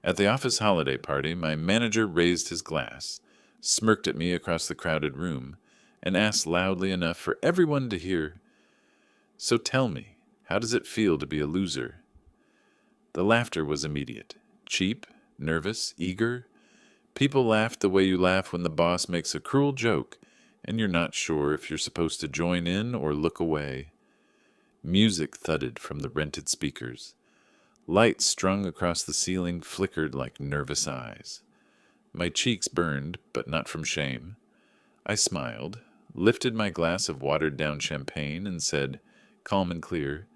At the office holiday party, my manager raised his glass, smirked at me across the crowded room, and asked loudly enough for everyone to hear, "So tell me, how does it feel to be a loser?" The laughter was immediate. Cheap, nervous, eager. People laughed the way you laugh when the boss makes a cruel joke and you're not sure if you're supposed to join in or look away. Music thudded from the rented speakers. Lights strung across the ceiling flickered like nervous eyes. My cheeks burned, but not from shame. I smiled, lifted my glass of watered-down champagne, and said, calm and clear,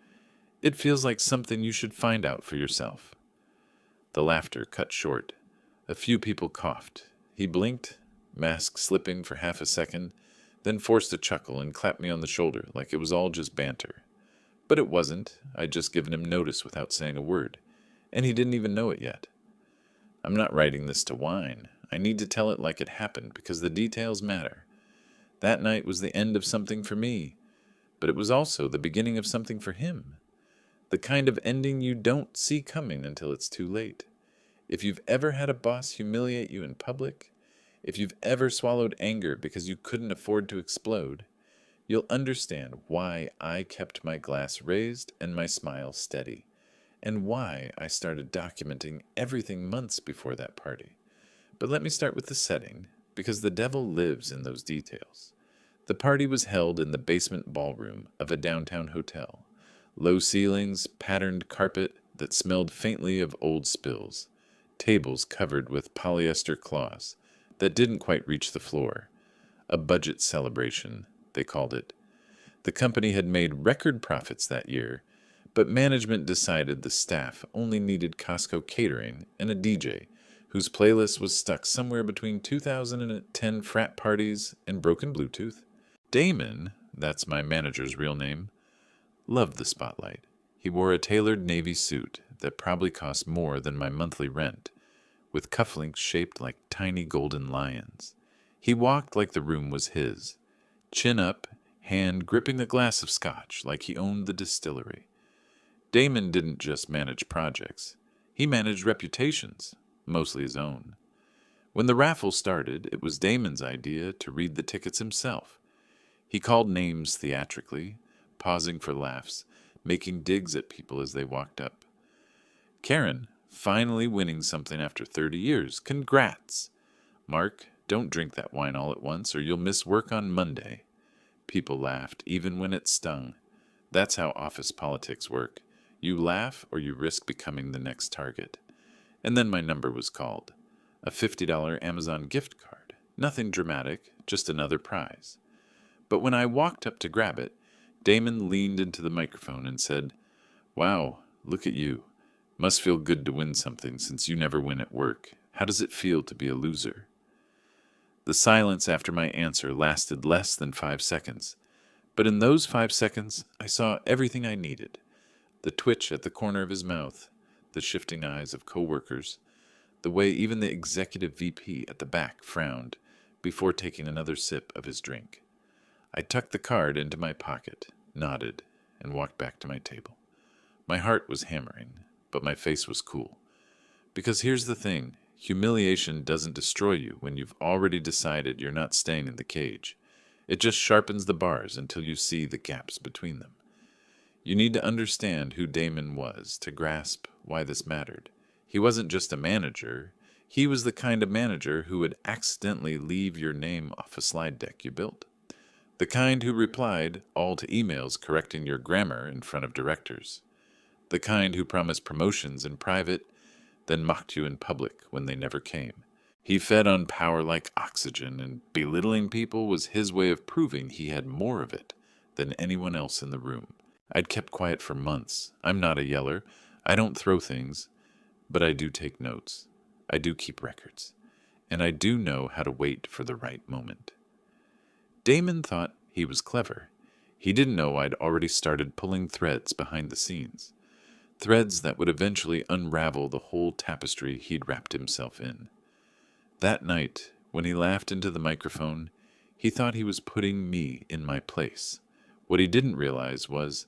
"It feels like something you should find out for yourself." The laughter cut short. A few people coughed. He blinked, mask slipping for half a second, then forced a chuckle and clapped me on the shoulder like it was all just banter. But it wasn't. I'd just given him notice without saying a word, and he didn't even know it yet. I'm not writing this to whine. I need to tell it like it happened because the details matter. That night was the end of something for me, but it was also the beginning of something for him. The kind of ending you don't see coming until it's too late. If you've ever had a boss humiliate you in public, if you've ever swallowed anger because you couldn't afford to explode, you'll understand why I kept my glass raised and my smile steady, and why I started documenting everything months before that party. But let me start with the setting, because the devil lives in those details. The party was held in the basement ballroom of a downtown hotel. Low ceilings, patterned carpet that smelled faintly of old spills, tables covered with polyester cloths that didn't quite reach the floor. A budget celebration, they called it. The company had made record profits that year, but management decided the staff only needed Costco catering and a DJ whose playlist was stuck somewhere between 2010 frat parties and broken Bluetooth. Damon, that's my manager's real name, loved the spotlight. He wore a tailored navy suit that probably cost more than my monthly rent, with cufflinks shaped like tiny golden lions. He walked like the room was his, chin up, hand gripping a glass of scotch like he owned the distillery. Damon didn't just manage projects. He managed reputations, mostly his own. When the raffle started, it was Damon's idea to read the tickets himself. He called names theatrically, pausing for laughs, making digs at people as they walked up. "Karen, finally winning something after 30 years. Congrats. Mark, don't drink that wine all at once or you'll miss work on Monday." People laughed, even when it stung. That's how office politics work. You laugh or you risk becoming the next target. And then my number was called. A $50 Amazon gift card. Nothing dramatic, just another prize. But when I walked up to grab it, Damon leaned into the microphone and said, "Wow, look at you. Must feel good to win something since you never win at work. How does it feel to be a loser?" The silence after my answer lasted less than 5 seconds. But in those 5 seconds, I saw everything I needed. The twitch at the corner of his mouth, the shifting eyes of coworkers, the way even the executive VP at the back frowned before taking another sip of his drink. I tucked the card into my pocket, nodded, and walked back to my table. My heart was hammering, but my face was cool. Because here's the thing, humiliation doesn't destroy you when you've already decided you're not staying in the cage. It just sharpens the bars until you see the gaps between them. You need to understand who Damon was to grasp why this mattered. He wasn't just a manager. He was the kind of manager who would accidentally leave your name off a slide deck you built. The kind who replied all to emails correcting your grammar in front of directors. The kind who promised promotions in private, then mocked you in public when they never came. He fed on power like oxygen, and belittling people was his way of proving he had more of it than anyone else in the room. I'd kept quiet for months. I'm not a yeller. I don't throw things, but I do take notes. I do keep records. And I do know how to wait for the right moment. Damon thought he was clever. He didn't know I'd already started pulling threads behind the scenes. Threads that would eventually unravel the whole tapestry he'd wrapped himself in. That night, when he laughed into the microphone, he thought he was putting me in my place. What he didn't realize was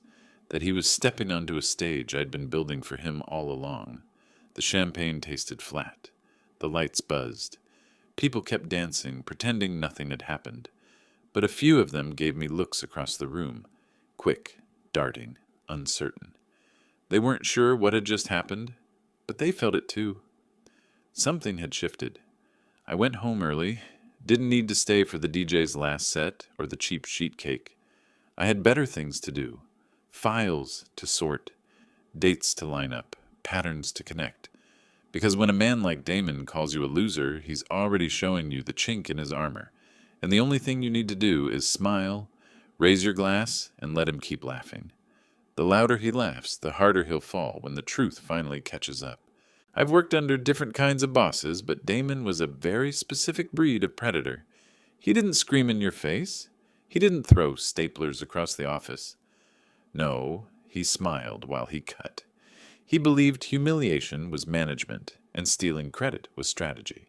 that he was stepping onto a stage I'd been building for him all along. The champagne tasted flat. The lights buzzed. People kept dancing, pretending nothing had happened. But a few of them gave me looks across the room, quick, darting, uncertain. They weren't sure what had just happened, but they felt it too. Something had shifted. I went home early, didn't need to stay for the DJ's last set or the cheap sheet cake. I had better things to do, files to sort, dates to line up, patterns to connect. Because when a man like Damon calls you a loser, he's already showing you the chink in his armor. And the only thing you need to do is smile, raise your glass, and let him keep laughing. The louder he laughs, the harder he'll fall when the truth finally catches up. I've worked under different kinds of bosses, but Damon was a very specific breed of predator. He didn't scream in your face. He didn't throw staplers across the office. No, he smiled while he cut. He believed humiliation was management and stealing credit was strategy.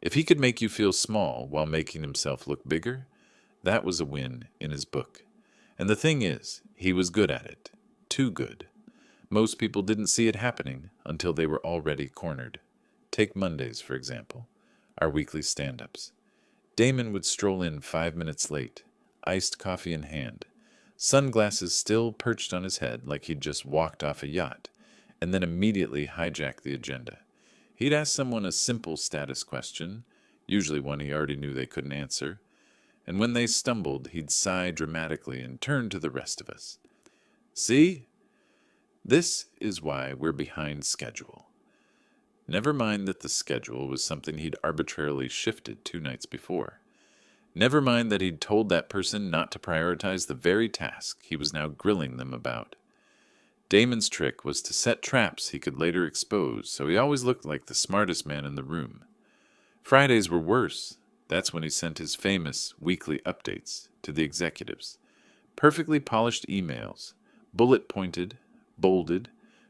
If he could make you feel small while making himself look bigger, that was a win in his book. And the thing is, he was good at it. Too good. Most people didn't see it happening until they were already cornered. Take Mondays, for example, our weekly stand-ups. Damon would stroll in 5 minutes late, iced coffee in hand, sunglasses still perched on his head like he'd just walked off a yacht, and then immediately hijack the agenda. He'd ask someone a simple status question, usually one he already knew they couldn't answer, and when they stumbled, he'd sigh dramatically and turn to the rest of us. See? This is why we're behind schedule. Never mind that the schedule was something he'd arbitrarily shifted 2 nights before. Never mind that he'd told that person not to prioritize the very task he was now grilling them about. Damon's trick was to set traps he could later expose, so he always looked like the smartest man in the room. Fridays were worse. That's when he sent his famous weekly updates to the executives. Perfectly polished emails, bullet-pointed, bolded,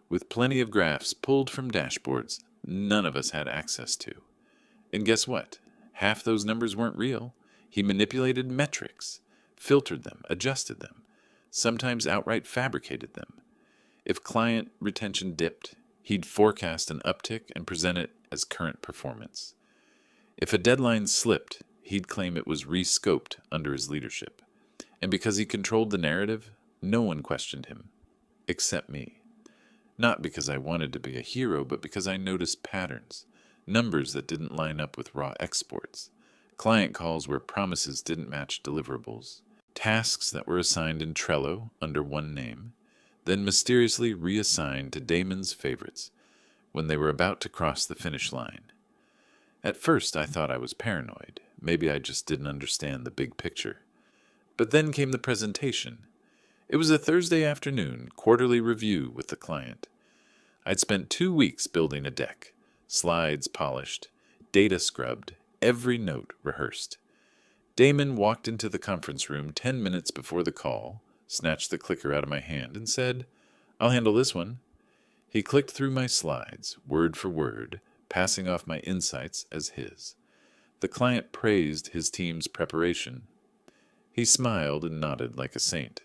with plenty of graphs pulled from dashboards none of us had access to. And guess what? Half those numbers weren't real. He manipulated metrics, filtered them, adjusted them, sometimes outright fabricated them. If client retention dipped, he'd forecast an uptick and present it as current performance. If a deadline slipped, he'd claim it was re-scoped under his leadership. And because he controlled the narrative, no one questioned him, except me. Not because I wanted to be a hero, but because I noticed patterns, numbers that didn't line up with raw exports, client calls where promises didn't match deliverables, tasks that were assigned in Trello under one name, then mysteriously reassigned to Damon's favorites when they were about to cross the finish line. At first I thought I was paranoid. Maybe I just didn't understand the big picture. But then came the presentation. It was a Thursday afternoon quarterly review with the client. I'd spent 2 weeks building a deck, slides polished, data scrubbed, every note rehearsed. Damon walked into the conference room 10 minutes before the call, snatched the clicker out of my hand, and said, "I'll handle this one." He clicked through my slides, word for word, passing off my insights as his. The client praised his team's preparation. He smiled and nodded like a saint.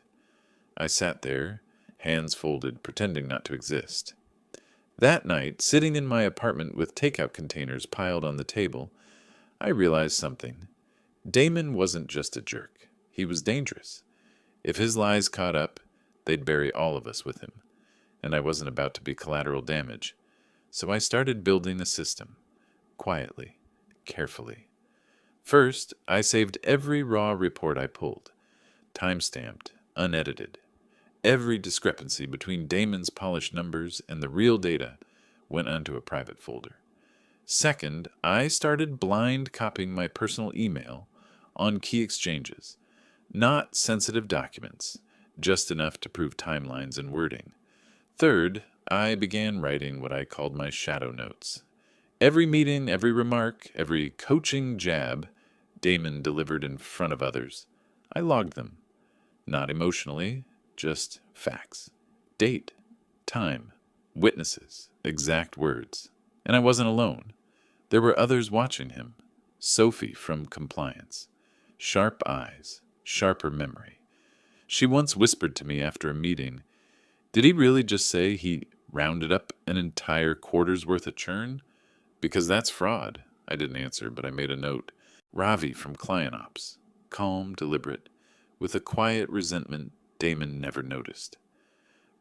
I sat there, hands folded, pretending not to exist. That night, sitting in my apartment with takeout containers piled on the table, I realized something. Damon wasn't just a jerk. He was dangerous. If his lies caught up, they'd bury all of us with him. And I wasn't about to be collateral damage. So I started building a system. Quietly. Carefully. First, I saved every raw report I pulled. Time-stamped. Unedited. Every discrepancy between Damon's polished numbers and the real data went onto a private folder. Second, I started blind copying my personal email on key exchanges. Not sensitive documents, just enough to prove timelines and wording. Third, I began writing what I called my shadow notes. Every meeting, every remark, every coaching jab Damon delivered in front of others, I logged them. Not emotionally, just facts. Date, time, witnesses, exact words. And I wasn't alone. There were others watching him. Sophie from compliance. Sharp eyes, sharper memory. She once whispered to me after a meeting, "Did he really just say he Rounded up an entire quarter's worth of churn? Because that's fraud. I didn't answer, but I made a note. Ravi from Client Ops. Calm, deliberate, with a quiet resentment Damon never noticed.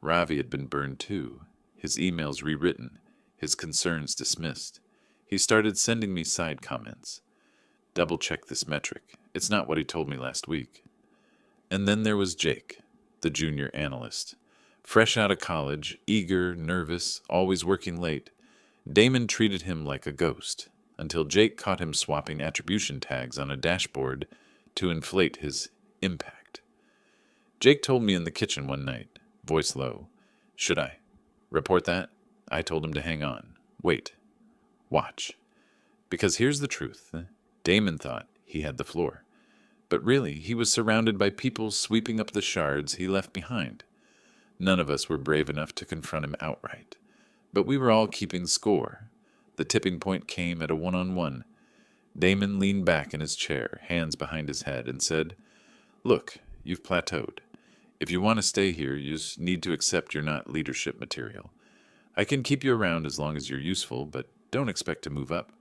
Ravi had been burned too, his emails rewritten, his concerns dismissed. He started sending me side comments. Double check this metric. It's not what he told me last week. And then there was Jake, the junior analyst. Fresh out of college, eager, nervous, always working late, Damon treated him like a ghost, until Jake caught him swapping attribution tags on a dashboard to inflate his impact. Jake told me in the kitchen one night, voice low, "Should I report that?" I told him to hang on. Wait. Watch. Because here's the truth. Damon thought he had the floor. But really, he was surrounded by people sweeping up the shards he left behind. None of us were brave enough to confront him outright. But we were all keeping score. The tipping point came at a one-on-one. Damon leaned back in his chair, hands behind his head, and said, "Look, you've plateaued. If you want to stay here, you just need to accept you're not leadership material. I can keep you around as long as you're useful, but don't expect to move up."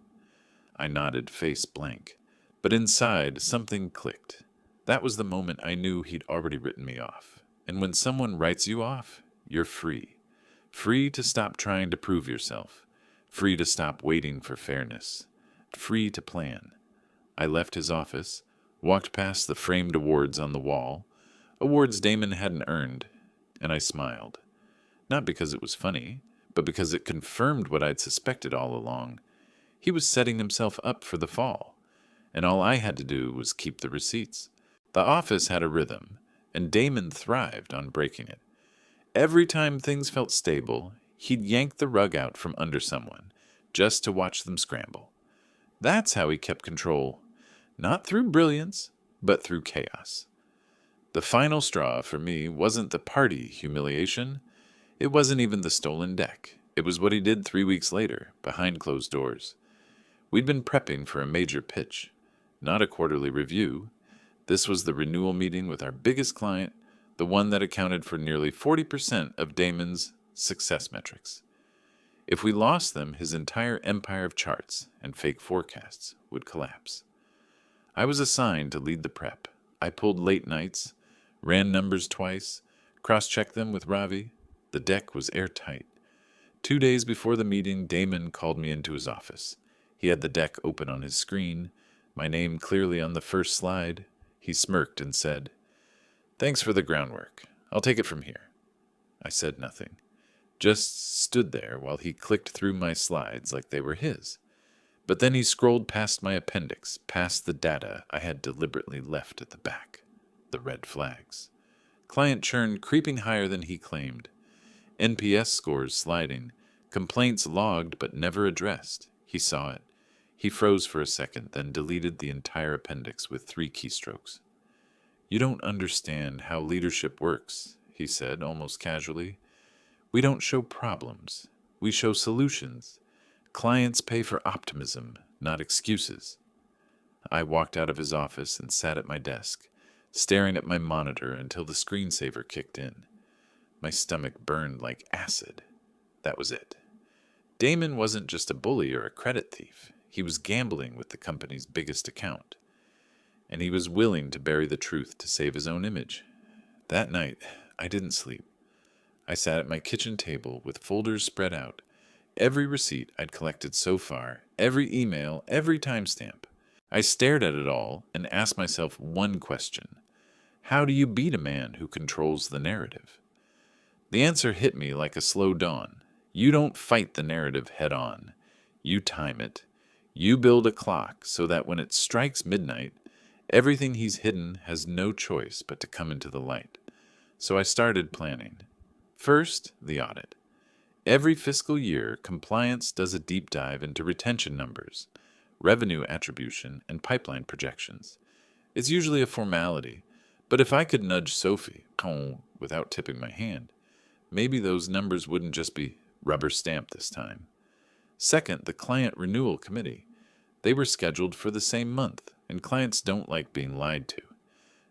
I nodded, face blank. But inside, something clicked. That was the moment I knew he'd already written me off. And when someone writes you off, you're free. Free to stop trying to prove yourself. Free to stop waiting for fairness. Free to plan. I left his office, walked past the framed awards on the wall, awards Damon hadn't earned, and I smiled. Not because it was funny, but because it confirmed what I'd suspected all along. He was setting himself up for the fall, and all I had to do was keep the receipts. The office had a rhythm, and Damon thrived on breaking it. Every time things felt stable, he'd yank the rug out from under someone, just to watch them scramble. That's how he kept control, not through brilliance, but through chaos. The final straw for me wasn't the party humiliation. It wasn't even the stolen deck. It was what he did 3 weeks later, behind closed doors. We'd been prepping for a major pitch, not a quarterly review. This was the renewal meeting with our biggest client, the one that accounted for nearly 40% of Damon's success metrics. If we lost them, his entire empire of charts and fake forecasts would collapse. I was assigned to lead the prep. I pulled late nights, ran numbers twice, cross-checked them with Ravi. The deck was airtight. 2 days before the meeting, Damon called me into his office. He had the deck open on his screen, my name clearly on the first slide. He smirked and said, "Thanks for the groundwork. I'll take it from here." I said nothing, just stood there while he clicked through my slides like they were his. But then he scrolled past my appendix, past the data I had deliberately left at the back, the red flags. Client churn creeping higher than he claimed. NPS scores sliding, complaints logged but never addressed. He saw it. He froze for a second, then deleted the entire appendix with 3 keystrokes. "You don't understand how leadership works," he said, almost casually. "We don't show problems. We show solutions. Clients pay for optimism, not excuses." I walked out of his office and sat at my desk, staring at my monitor until the screensaver kicked in. My stomach burned like acid. That was it. Damon wasn't just a bully or a credit thief. He was gambling with the company's biggest account. And he was willing to bury the truth to save his own image. That night, I didn't sleep. I sat at my kitchen table with folders spread out, every receipt I'd collected so far, every email, every timestamp. I stared at it all and asked myself one question. How do you beat a man who controls the narrative? The answer hit me like a slow dawn. You don't fight the narrative head on. You time it. You build a clock so that when it strikes midnight, everything he's hidden has no choice but to come into the light. So I started planning. First, the audit. Every fiscal year, compliance does a deep dive into retention numbers, revenue attribution, and pipeline projections. It's usually a formality, but if I could nudge Sophie without tipping my hand, maybe those numbers wouldn't just be rubber stamped this time. Second, the client renewal committee. They were scheduled for the same month, and clients don't like being lied to,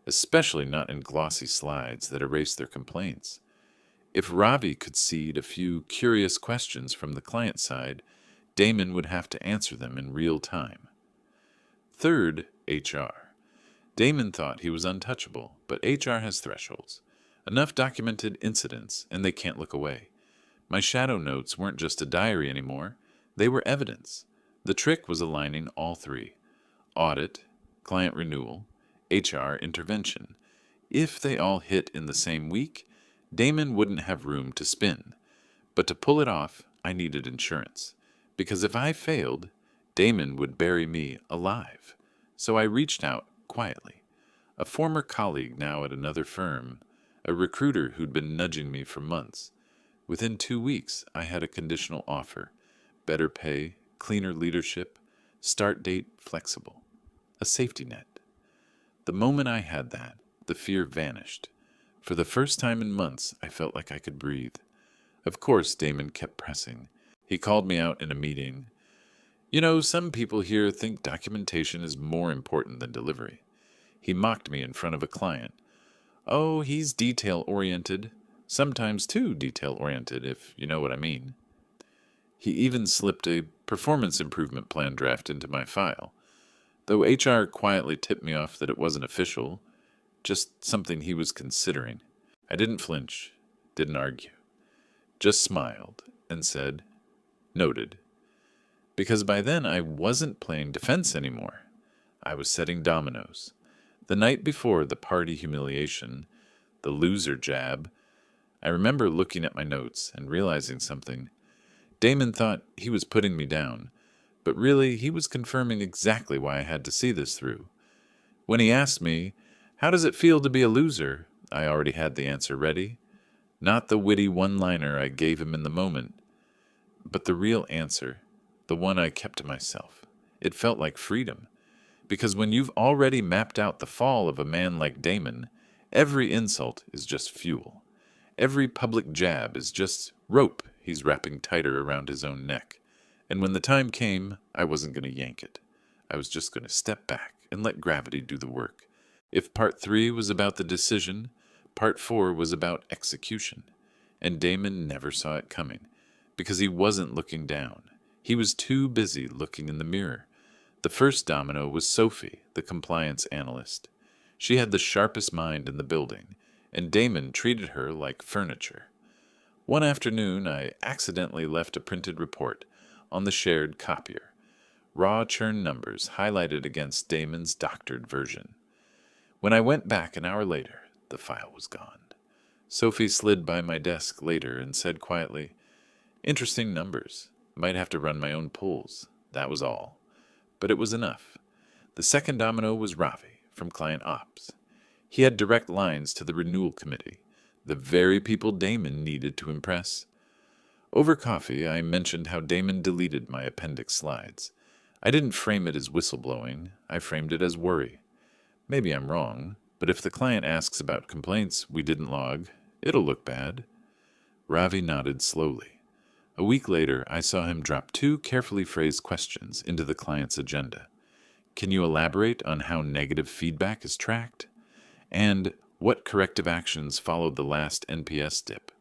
especially not in glossy slides that erase their complaints. If Ravi could seed a few curious questions from the client side, Damon would have to answer them in real time. Third, HR. Damon thought he was untouchable, but HR has thresholds. Enough documented incidents, and they can't look away. My shadow notes weren't just a diary anymore, they were evidence. The trick was aligning all three: audit, client renewal, HR intervention. If they all hit in the same week, Damon wouldn't have room to spin. But to pull it off, I needed insurance. Because if I failed, Damon would bury me alive. So I reached out quietly. A former colleague now at another firm, a recruiter who'd been nudging me for months. Within 2 weeks, I had a conditional offer: better pay, cleaner leadership, start date flexible. A safety net. The moment I had that, the fear vanished. For the first time in months, I felt like I could breathe. Of course, Damon kept pressing. He called me out in a meeting. You know, some people here think documentation is more important than delivery. He mocked me in front of a client. Oh, he's detail-oriented. Sometimes too detail-oriented, if you know what I mean. He even slipped a performance improvement plan draft into my file, though HR quietly tipped me off that it wasn't official, just something he was considering. I didn't flinch, didn't argue, just smiled and said, "Noted." Because by then I wasn't playing defense anymore. I was setting dominoes. The night before the party humiliation, the loser jab, I remember looking at my notes and realizing something. Damon thought he was putting me down, but really he was confirming exactly why I had to see this through. When he asked me, "How does it feel to be a loser?" I already had the answer ready. Not the witty one-liner I gave him in the moment, but the real answer, the one I kept to myself. It felt like freedom. Because when you've already mapped out the fall of a man like Damon, every insult is just fuel. Every public jab is just rope he's wrapping tighter around his own neck. And when the time came, I wasn't going to yank it. I was just going to step back and let gravity do the work. If part 3 was about the decision, part 4 was about execution. And Damon never saw it coming, because he wasn't looking down. He was too busy looking in the mirror. The first domino was Sophie, the compliance analyst. She had the sharpest mind in the building, and Damon treated her like furniture. One afternoon, I accidentally left a printed report on the shared copier. Raw churn numbers highlighted against Damon's doctored version. When I went back an hour later, the file was gone. Sophie slid by my desk later and said quietly, "Interesting numbers. Might have to run my own pulls." That was all. But it was enough. The second domino was Ravi, from Client Ops. He had direct lines to the renewal committee, the very people Damon needed to impress. Over coffee, I mentioned how Damon deleted my appendix slides. I didn't frame it as whistleblowing, I framed it as worry. Maybe I'm wrong, but if the client asks about complaints we didn't log, it'll look bad. Ravi nodded slowly. A week later, I saw him drop 2 carefully phrased questions into the client's agenda. Can you elaborate on how negative feedback is tracked? And what corrective actions followed the last NPS dip?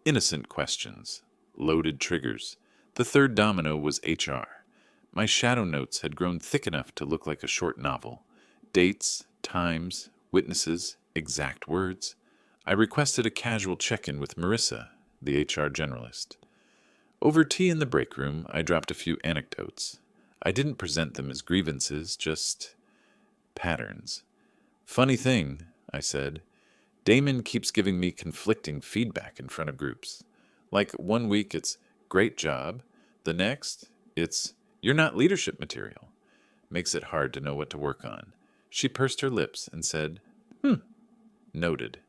Innocent questions, loaded triggers. The third domino was HR. My shadow notes had grown thick enough to look like a short novel. Dates, times, witnesses, exact words. I requested a casual check-in with Marissa, the HR generalist. Over tea in the break room, I dropped a few anecdotes. I didn't present them as grievances, just patterns. Funny thing, I said, Damon keeps giving me conflicting feedback in front of groups. Like one week it's, "Great job." The next, it's, "You're not leadership material." Makes it hard to know what to work on. She pursed her lips and said, Noted.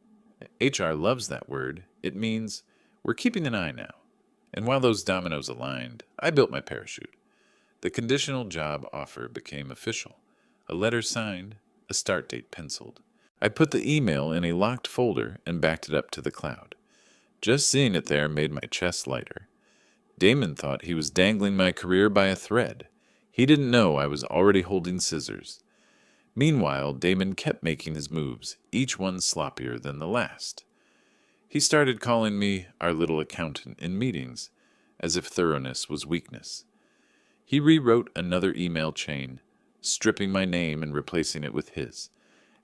HR loves that word. It means, we're keeping an eye now. And while those dominoes aligned, I built my parachute. The conditional job offer became official. A letter signed, a start date penciled. I put the email in a locked folder and backed it up to the cloud. Just seeing it there made my chest lighter. Damon thought he was dangling my career by a thread. He didn't know I was already holding scissors. Meanwhile, Damon kept making his moves, each one sloppier than the last. He started calling me our little accountant in meetings, as if thoroughness was weakness. He rewrote another email chain, stripping my name and replacing it with his.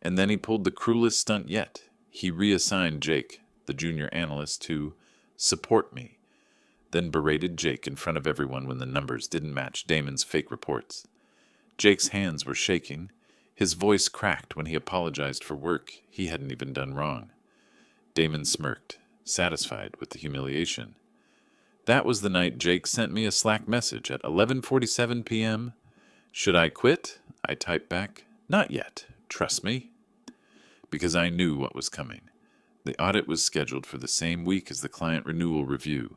And then he pulled the cruelest stunt yet. He reassigned Jake, the junior analyst, to support me, then berated Jake in front of everyone when the numbers didn't match Damon's fake reports. Jake's hands were shaking. His voice cracked when he apologized for work he hadn't even done wrong. Damon smirked, satisfied with the humiliation. That was the night Jake sent me a Slack message at 11:47 p.m. Should I quit? I typed back, not yet, trust me. Because I knew what was coming. The audit was scheduled for the same week as the client renewal review,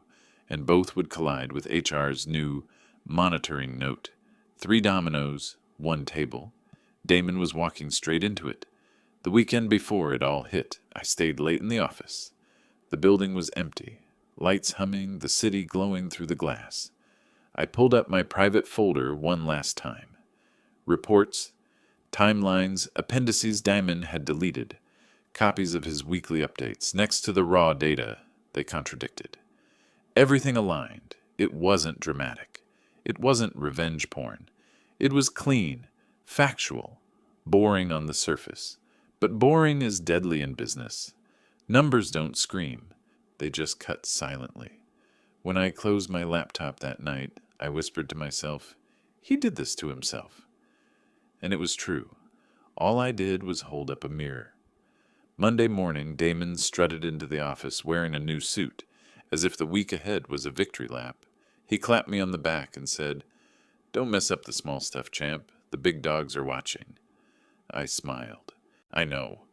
and both would collide with HR's new monitoring note. 3 dominoes, 1 table. Damon was walking straight into it. The weekend before it all hit, I stayed late in the office. The building was empty, lights humming, the city glowing through the glass. I pulled up my private folder one last time. Reports, timelines, appendices Damon had deleted, copies of his weekly updates. Next to the raw data, they contradicted. Everything aligned. It wasn't dramatic. It wasn't revenge porn. It was clean, factual, boring on the surface. But boring is deadly in business. Numbers don't scream. They just cut silently. When I closed my laptop that night, I whispered to myself, he did this to himself. And it was true. All I did was hold up a mirror. Monday morning, Damon strutted into the office wearing a new suit, as if the week ahead was a victory lap. He clapped me on the back and said, "Don't mess up the small stuff, champ. The big dogs are watching." I smiled. I know,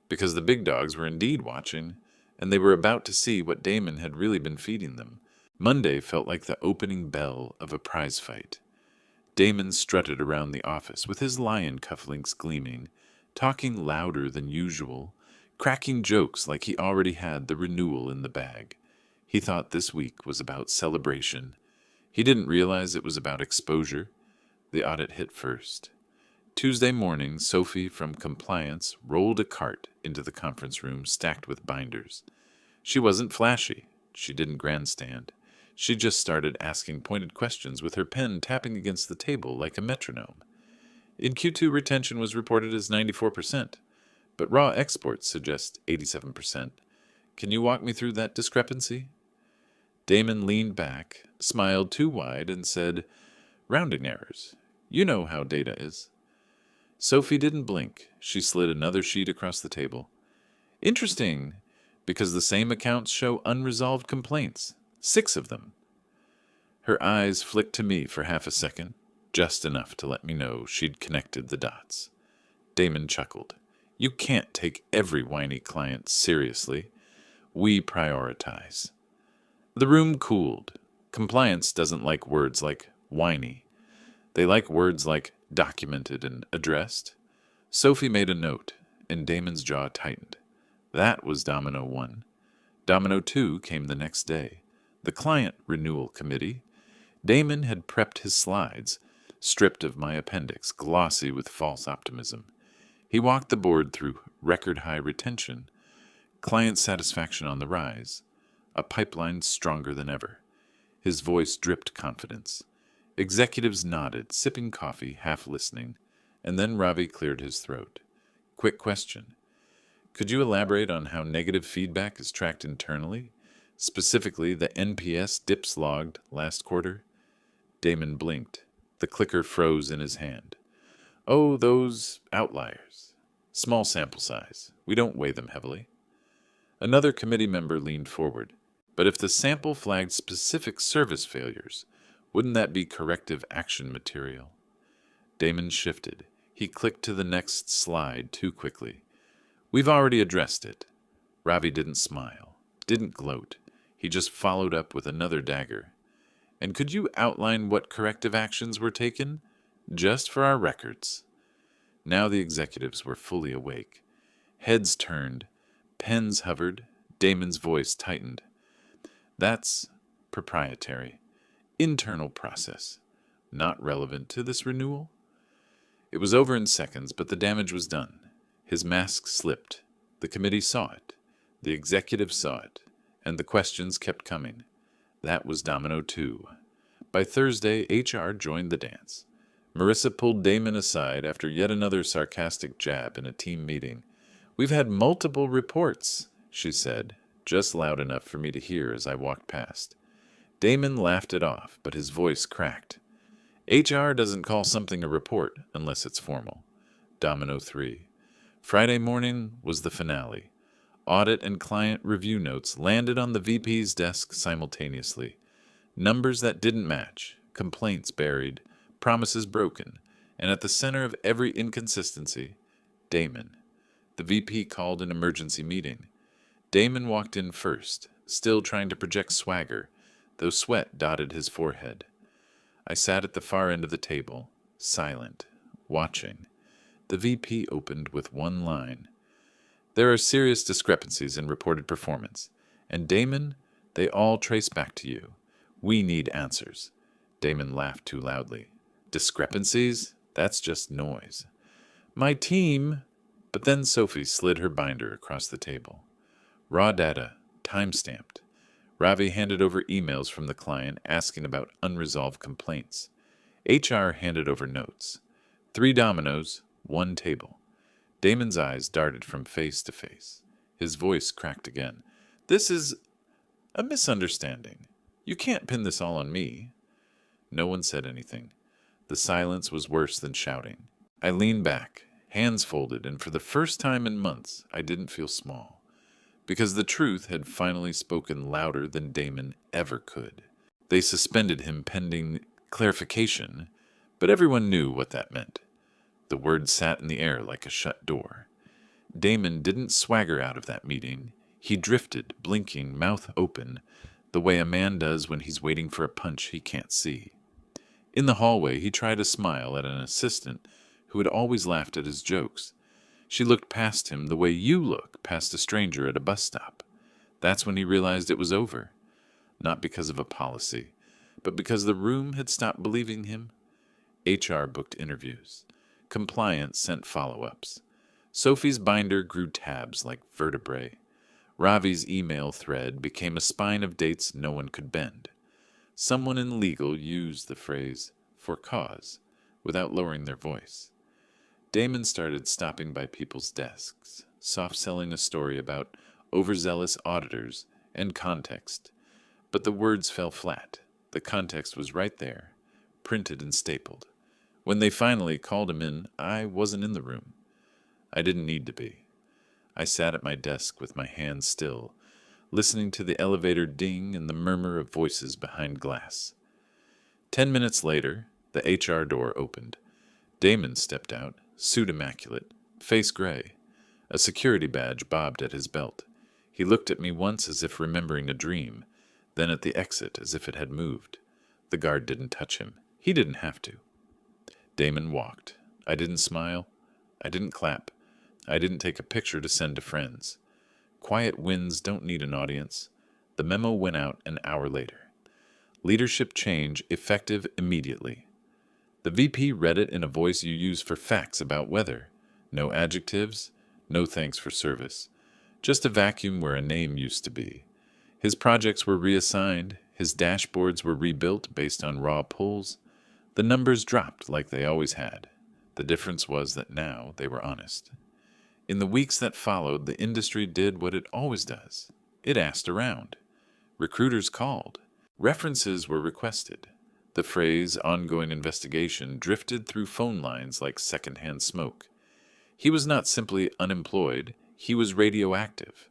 because the big dogs were indeed watching, and they were about to see what Damon had really been feeding them. Monday felt like the opening bell of a prize fight. Damon strutted around the office with his lion cufflinks gleaming, talking louder than usual, cracking jokes like he already had the renewal in the bag. He thought this week was about celebration. He didn't realize it was about exposure. The audit hit first. Tuesday morning, Sophie from compliance rolled a cart into the conference room stacked with binders. She wasn't flashy. She didn't grandstand. She just started asking pointed questions with her pen tapping against the table like a metronome. In Q2, retention was reported as 94%, but raw exports suggest 87%. Can you walk me through that discrepancy? Damon leaned back, smiled too wide, and said, "Rounding errors. You know how data is." Sophie didn't blink. She slid another sheet across the table. "Interesting, because the same accounts show unresolved complaints. 6 of them." Her eyes flicked to me for half a second, just enough to let me know she'd connected the dots. Damon chuckled. "You can't take every whiny client seriously. We prioritize." The room cooled. Compliance doesn't like words like whiny. They like words like documented and addressed. Sophie made a note, and Damon's jaw tightened. That was Domino 1. Domino 2 came the next day. The client renewal committee. Damon had prepped his slides, stripped of my appendix, glossy with false optimism. He walked the board through record-high retention, client satisfaction on the rise, a pipeline stronger than ever. His voice dripped confidence. Executives nodded, sipping coffee, half listening, and then Ravi cleared his throat. "Quick question. Could you elaborate on how negative feedback is tracked internally? Specifically, the NPS dips logged last quarter?" Damon blinked. The clicker froze in his hand. "Oh, those outliers. Small sample size. We don't weigh them heavily." Another committee member leaned forward. "But if the sample flagged specific service failures, wouldn't that be corrective action material?" Damon shifted. He clicked to the next slide too quickly. "We've already addressed it." Ravi didn't smile, didn't gloat. He just followed up with another dagger. "And could you outline what corrective actions were taken? Just for our records." Now the executives were fully awake. Heads turned, pens hovered, Damon's voice tightened. "That's proprietary. Internal process. Not relevant to this renewal." It was over in seconds, but the damage was done. His mask slipped. The committee saw it. The executive saw it, and the questions kept coming. That was domino 2. By Thursday, HR joined the dance. Marissa pulled Damon aside after yet another sarcastic jab in a team meeting. "We've had multiple reports," she said, just loud enough for me to hear as I walked past. Damon laughed it off, but his voice cracked. "HR doesn't call something a report unless it's formal." Domino 3. Friday morning was the finale. Audit and client review notes landed on the VP's desk simultaneously. Numbers that didn't match, complaints buried, promises broken, and at the center of every inconsistency, Damon. The VP called an emergency meeting. Damon walked in first, still trying to project swagger, though sweat dotted his forehead. I sat at the far end of the table, silent, watching. The VP opened with one line. "There are serious discrepancies in reported performance. And Damon, they all trace back to you. We need answers." Damon laughed too loudly. "Discrepancies? That's just noise." "My team—" But then Sophie slid her binder across the table. Raw data, time-stamped. Ravi handed over emails from the client asking about unresolved complaints. HR handed over notes. 3 dominoes, 1 table. Damon's eyes darted from face to face. His voice cracked again. "This is a misunderstanding. You can't pin this all on me." No one said anything. The silence was worse than shouting. I leaned back, hands folded, and for the first time in months, I didn't feel small. Because the truth had finally spoken louder than Damon ever could. They suspended him pending clarification, but everyone knew what that meant. The word sat in the air like a shut door. Damon didn't swagger out of that meeting. He drifted, blinking, mouth open, the way a man does when he's waiting for a punch he can't see. In the hallway, he tried a smile at an assistant who had always laughed at his jokes. She looked past him the way you look past a stranger at a bus stop. That's when he realized it was over. Not because of a policy, but because the room had stopped believing him. HR booked interviews. Compliance sent follow-ups. Sophie's binder grew tabs like vertebrae. Ravi's email thread became a spine of dates no one could bend. Someone in legal used the phrase, "for cause," without lowering their voice. Damon started stopping by people's desks, soft-selling a story about overzealous auditors and context. But the words fell flat. The context was right there, printed and stapled. When they finally called him in, I wasn't in the room. I didn't need to be. I sat at my desk with my hands still, listening to the elevator ding and the murmur of voices behind glass. 10 minutes later, the HR door opened. Damon stepped out, suit immaculate, face gray. A security badge bobbed at his belt. He looked at me once as if remembering a dream, then at the exit as if it had moved. The guard didn't touch him. He didn't have to. Damon walked. I didn't smile. I didn't clap. I didn't take a picture to send to friends. Quiet wins don't need an audience. The memo went out an hour later. Leadership change effective immediately. The VP read it in a voice you use for facts about weather. No adjectives, no thanks for service. Just a vacuum where a name used to be. His projects were reassigned. His dashboards were rebuilt based on raw pulls. The numbers dropped like they always had. The difference was that now they were honest. In the weeks that followed, the industry did what it always does. It asked around. Recruiters called. References were requested. The phrase ongoing investigation drifted through phone lines like secondhand smoke. He was not simply unemployed, he was radioactive.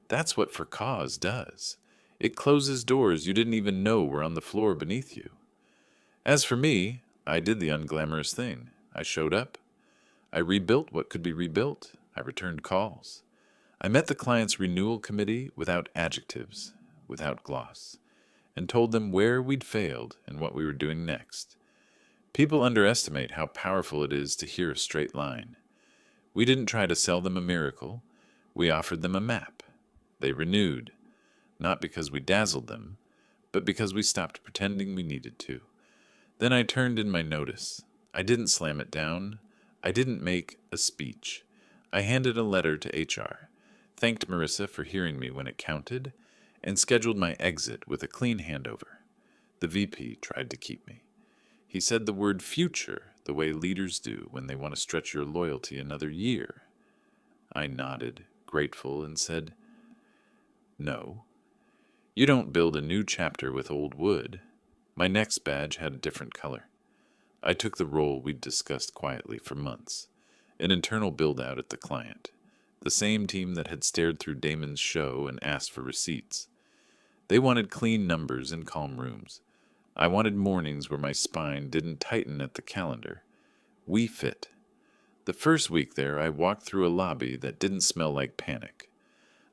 That's what for cause does. It closes doors you didn't even know were on the floor beneath you. As for me, I did the unglamorous thing. I showed up. I rebuilt what could be rebuilt. I returned calls. I met the client's renewal committee without adjectives, without gloss, and told them where we'd failed and what we were doing next. People underestimate how powerful it is to hear a straight line. We didn't try to sell them a miracle. We offered them a map. They renewed, not because we dazzled them, but because we stopped pretending we needed to. Then I turned in my notice. I didn't slam it down. I didn't make a speech. I handed a letter to HR. thanked Marissa for hearing me when it counted, and scheduled my exit with a clean handover. The VP tried to keep me. He said the word future the way leaders do when they want to stretch your loyalty another year. I nodded, grateful, and said, "No. You don't build a new chapter with old wood." My next badge had a different color. I took the role we'd discussed quietly for months, an internal build-out at the client, the same team that had stared through Damon's show and asked for receipts. They wanted clean numbers and calm rooms. I wanted mornings where my spine didn't tighten at the calendar. We fit. The first week there, I walked through a lobby that didn't smell like panic.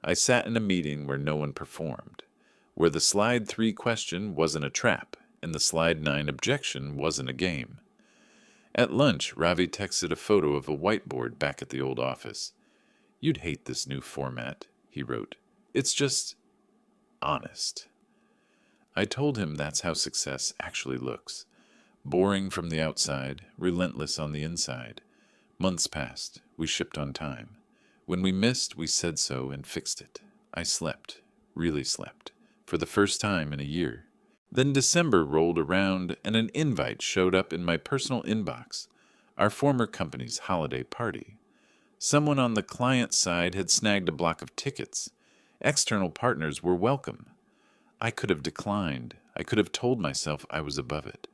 I sat in a meeting where no one performed, where the slide 3 question wasn't a trap, and the slide 9 objection wasn't a game. At lunch, Ravi texted a photo of a whiteboard back at the old office. "You'd hate this new format," he wrote. "It's just honest." I told him that's how success actually looks. Boring from the outside, relentless on the inside. Months passed. We shipped on time. When we missed, we said so and fixed it. I slept, really slept, for the first time in a year. Then December rolled around and an invite showed up in my personal inbox, our former company's holiday party. Someone on the client side had snagged a block of tickets. External partners were welcome. I could have declined. I could have told myself I was above it.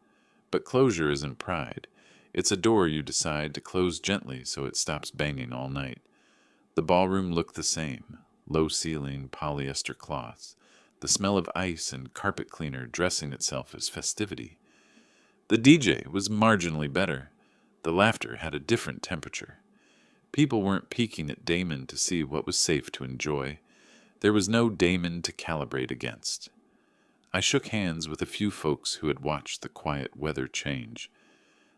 But closure isn't pride. It's a door you decide to close gently so it stops banging all night. The ballroom looked the same. Low ceiling, polyester cloths. The smell of ice and carpet cleaner dressing itself as festivity. The DJ was marginally better. The laughter had a different temperature. People weren't peeking at Damon to see what was safe to enjoy. There was no Damon to calibrate against. I shook hands with a few folks who had watched the quiet weather change.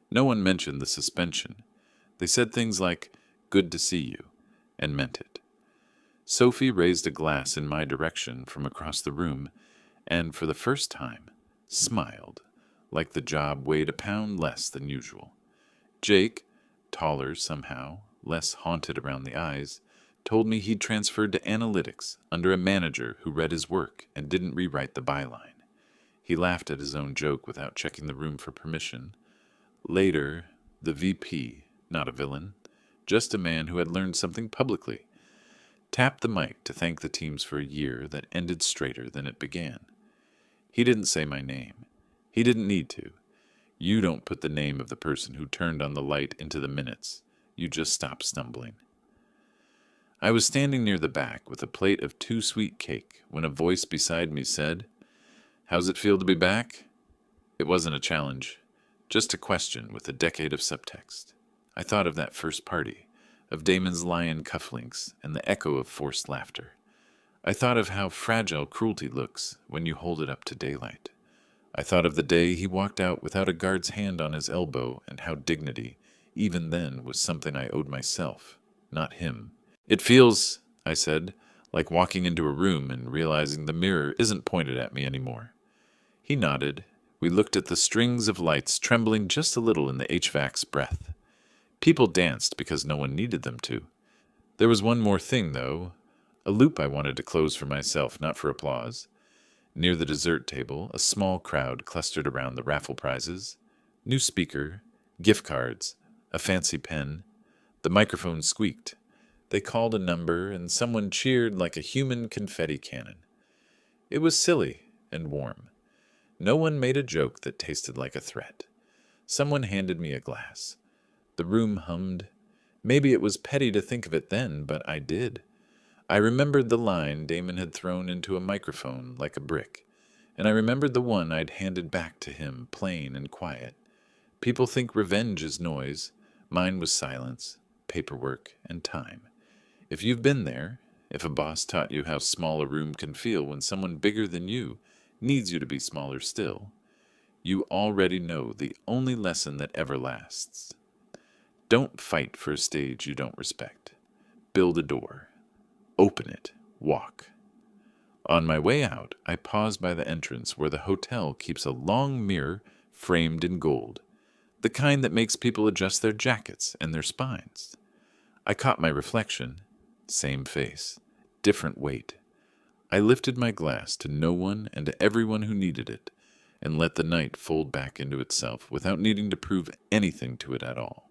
No one mentioned the suspension. They said things like, "Good to see you," and meant it. Sophie raised a glass in my direction from across the room, and for the first time, smiled, like the job weighed a pound less than usual. Jake, taller somehow, less haunted around the eyes, told me he'd transferred to analytics under a manager who read his work and didn't rewrite the byline. He laughed at his own joke without checking the room for permission. Later, the VP, not a villain, just a man who had learned something publicly, tapped the mic to thank the teams for a year that ended straighter than it began. He didn't say my name. He didn't need to. You don't put the name of the person who turned on the light into the minutes. You just stop stumbling. I was standing near the back with a plate of too sweet cake when a voice beside me said, "How's it feel to be back?" It wasn't a challenge, just a question with a decade of subtext. I thought of that first party, of Damon's lion cufflinks and the echo of forced laughter. I thought of how fragile cruelty looks when you hold it up to daylight. I thought of the day he walked out without a guard's hand on his elbow and how dignity, even then, was something I owed myself, not him. "It feels," I said, "like walking into a room and realizing the mirror isn't pointed at me anymore." He nodded. We looked at the strings of lights trembling just a little in the HVAC's breath. People danced because no one needed them to. There was one more thing, though, a loop I wanted to close for myself, not for applause. Near the dessert table, a small crowd clustered around the raffle prizes. New speaker, gift cards, a fancy pen. The microphone squeaked. They called a number, and someone cheered like a human confetti cannon. It was silly and warm. No one made a joke that tasted like a threat. Someone handed me a glass. The room hummed. Maybe it was petty to think of it then, but I did. I remembered the line Damon had thrown into a microphone like a brick, and I remembered the one I'd handed back to him, plain and quiet. People think revenge is noise. Mine was silence, paperwork, and time. If you've been there, if a boss taught you how small a room can feel when someone bigger than you needs you to be smaller still, you already know the only lesson that ever lasts. Don't fight for a stage you don't respect. Build a door. Open it. Walk. On my way out, I paused by the entrance where the hotel keeps a long mirror framed in gold, the kind that makes people adjust their jackets and their spines. I caught my reflection. Same face. different weight. I lifted my glass to no one and to everyone who needed it, and let the night fold back into itself without needing to prove anything to it at all.